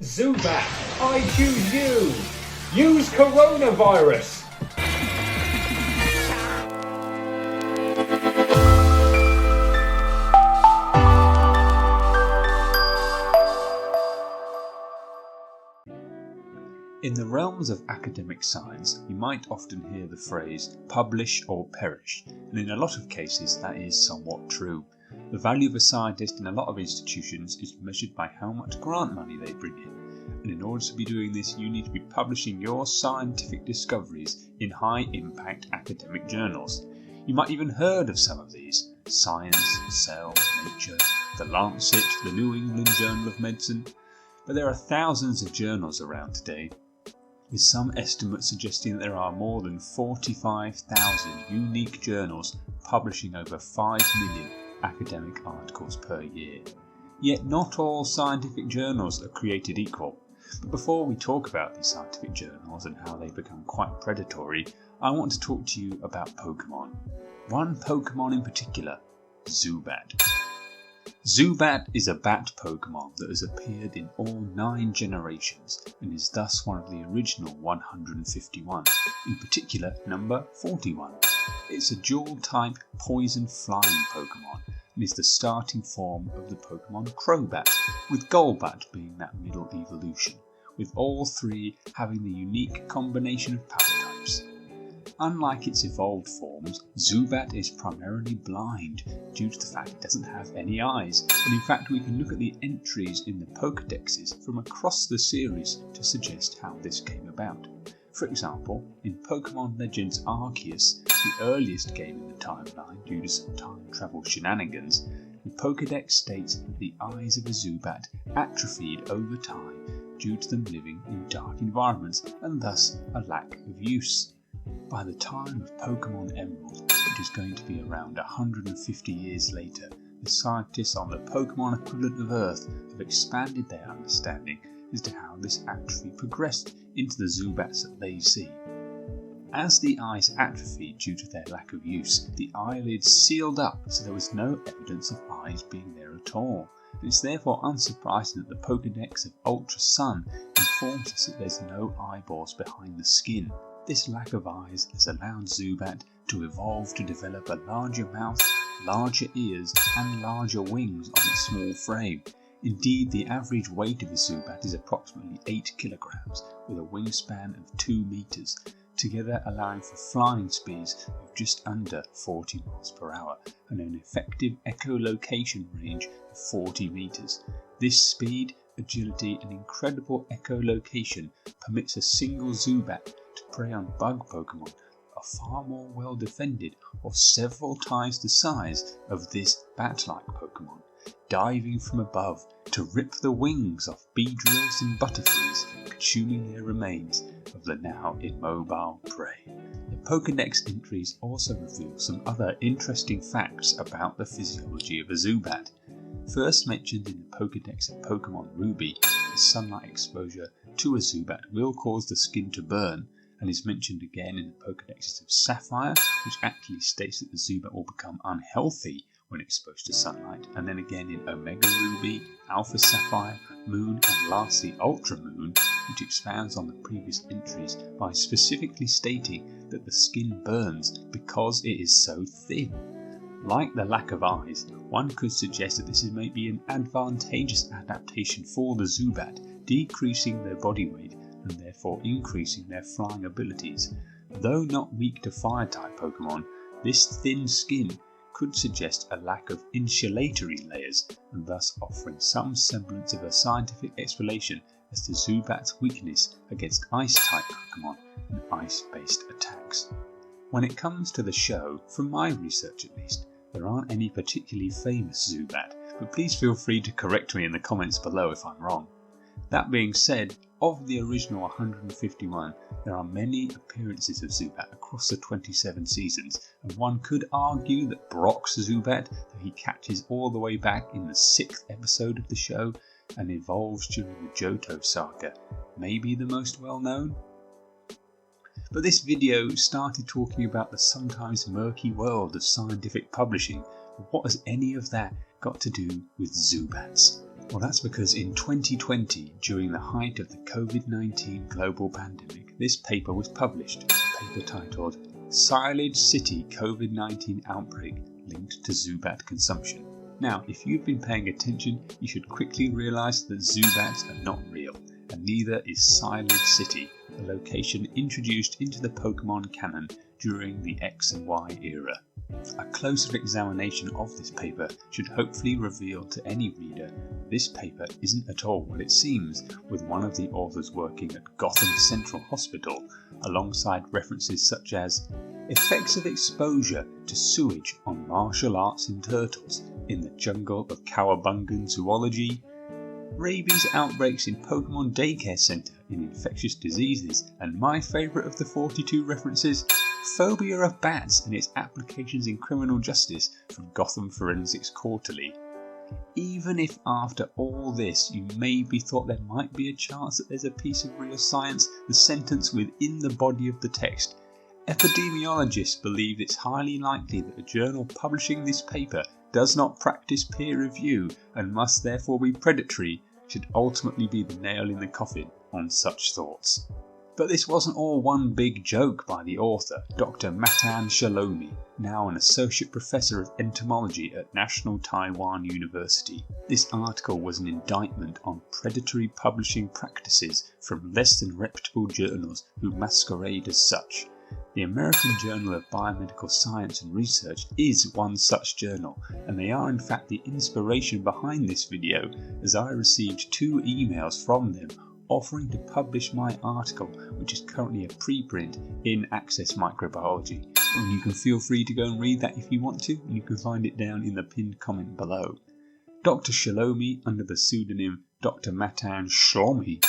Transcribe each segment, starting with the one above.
Zubat, I choose you! Use coronavirus! In the realms of academic science, you might often hear the phrase publish or perish, and in a lot of cases that is somewhat true. The value of a scientist in a lot of institutions is measured by how much grant money they bring in, and in order to be doing this you need to be publishing your scientific discoveries in high impact academic journals. You might even heard of some of these: Science, Cell, Nature, The Lancet, the New England Journal of Medicine. But there are thousands of journals around today, with some estimates suggesting that there are more than 45,000 unique journals publishing over 5 million academic articles per year. Yet not all scientific journals are created equal. But before we talk about these scientific journals and how they become quite predatory, I want to talk to you about Pokemon. One Pokemon in particular, Zubat. Zubat is a bat Pokemon that has appeared in all 9 generations and is thus one of the original 151, in particular number 41. It's a dual-type poison flying Pokemon and is the starting form of the Pokemon Crobat, with Golbat being that middle evolution, with all 3 having the unique combination of power types. Unlike its evolved forms, Zubat is primarily blind due to the fact it doesn't have any eyes, and in fact we can look at the entries in the Pokédexes from across the series to suggest how this came about. For example, in Pokemon Legends Arceus, the earliest game in the timeline due to some time travel shenanigans, the Pokédex states that the eyes of a Zubat atrophied over time due to them living in dark environments and thus a lack of use. By the time of Pokemon Emerald, which is going to be around 150 years later, the scientists on the Pokemon equivalent of Earth have expanded their understanding as to how this atrophy progressed into the Zubats that they see. As the eyes atrophied due to their lack of use, the eyelids sealed up so there was no evidence of eyes being there at all. And it's therefore unsurprising that the Pokédex of Ultra Sun informs us that there's no eyeballs behind the skin. This lack of eyes has allowed Zubat to evolve to develop a larger mouth, larger ears and larger wings on its small frame. Indeed, the average weight of a Zubat is approximately 8 kilograms with a wingspan of 2 meters, together allowing for flying speeds of just under 40 miles per hour and an effective echolocation range of 40 meters. This speed, agility and incredible echolocation permits a single Zubat to prey on bug Pokemon are far more well defended or several times the size of this bat-like Pokemon, diving from above to rip the wings off Beedrills and Butterfrees, consuming their remains of the now immobile prey. The Pokédex entries also reveal some other interesting facts about the physiology of a Zubat. First mentioned in the Pokédex of Pokemon Ruby, the sunlight exposure to a Zubat will cause the skin to burn, and is mentioned again in the Pokédexes of Sapphire, which actually states that the Zubat will become unhealthy when exposed to sunlight, and then again in Omega Ruby, Alpha Sapphire, Moon, and lastly Ultra Moon, which expands on the previous entries by specifically stating that the skin burns because it is so thin. Like the lack of eyes, one could suggest that this is maybe an advantageous adaptation for the Zubat, decreasing their body weight and therefore increasing their flying abilities. Though not weak to fire-type Pokemon, this thin skin could suggest a lack of insulatory layers and thus offering some semblance of a scientific explanation as to Zubat's weakness against ice-type Pokemon and ice-based attacks. When it comes to the show, from my research at least, there aren't any particularly famous Zubat, but please feel free to correct me in the comments below if I'm wrong. That being said, of the original 151, there are many appearances of Zubat across the 27 seasons, and one could argue that Brock's Zubat, that he catches all the way back in the 6th episode of the show and evolves during the Johto saga, may be the most well known. But this video started talking about the sometimes murky world of scientific publishing. What has any of that got to do with Zubats? Well, that's because in 2020, during the height of the COVID-19 global pandemic, this paper was published, a paper titled Silage City COVID-19 Outbreak Linked to Zubat Consumption. Now, if you've been paying attention, you should quickly realise that Zubats are not real, and neither is Silage City, a location introduced into the Pokemon canon during the X and Y era. A closer examination of this paper should hopefully reveal to any reader this paper isn't at all what it seems, with one of the authors working at Gotham Central Hospital, alongside references such as effects of exposure to sewage on martial arts in turtles in the jungle of Cowabungan zoology, rabies outbreaks in Pokemon Daycare Center in infectious diseases, and my favourite of the 42 references, phobia of bats and its applications in criminal justice from Gotham Forensics Quarterly. Even if after all this you maybe thought there might be a chance that there's a piece of real science, the sentence within the body of the text, epidemiologists believe it's highly likely that a journal publishing this paper does not practice peer review and must therefore be predatory, should ultimately be the nail in the coffin on such thoughts. But this wasn't all one big joke by the author, Dr. Matan Shalomi, now an associate professor of entomology at National Taiwan University. This article was an indictment on predatory publishing practices from less than reputable journals who masquerade as such. The American Journal of Biomedical Science and Research is one such journal, and they are in fact the inspiration behind this video, as I received 2 emails from them offering to publish my article, which is currently a preprint in Access Microbiology. And you can feel free to go and read that if you want to, and you can find it down in the pinned comment below. Dr. Shalomi, under the pseudonym Dr. Matan Shlomi,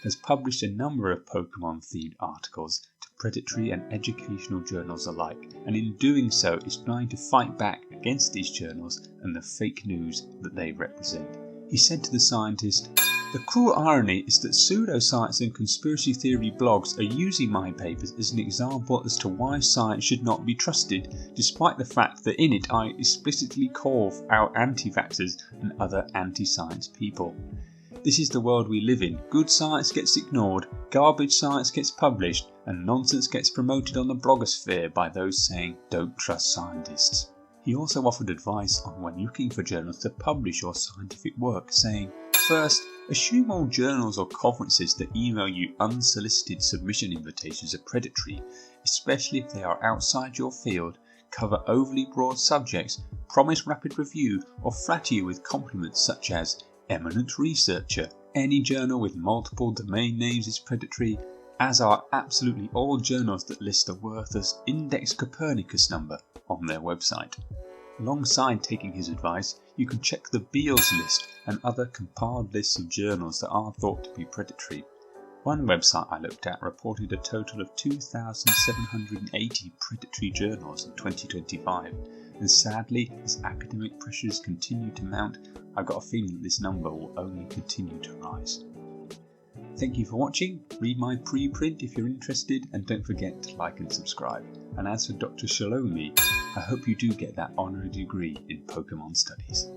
has published a number of Pokemon-themed articles to predatory and educational journals alike, and in doing so is trying to fight back against these journals and the fake news that they represent. He said to the scientist, "The cruel irony is that pseudoscience and conspiracy theory blogs are using my papers as an example as to why science should not be trusted, despite the fact that in it I explicitly call out anti-vaxxers and other anti-science people. This is the world we live in. Good science gets ignored, garbage science gets published, and nonsense gets promoted on the blogosphere by those saying don't trust scientists." He also offered advice on when looking for journals to publish your scientific work, saying, "First, assume all journals or conferences that email you unsolicited submission invitations are predatory, especially if they are outside your field, cover overly broad subjects, promise rapid review, or flatter you with compliments such as eminent researcher. Any journal with multiple domain names is predatory, as are absolutely all journals that list a worthless Index Copernicus number on their website." Alongside taking his advice, you can check the Beals list and other compiled lists of journals that are thought to be predatory. One website I looked at reported a total of 2,780 predatory journals in 2025, and sadly, as academic pressures continue to mount, I've got a feeling that this number will only continue to rise. Thank you for watching, read my preprint if you're interested, and don't forget to like and subscribe. And as for Dr. Shalomi, I hope you do get that honorary degree in Pokemon Studies.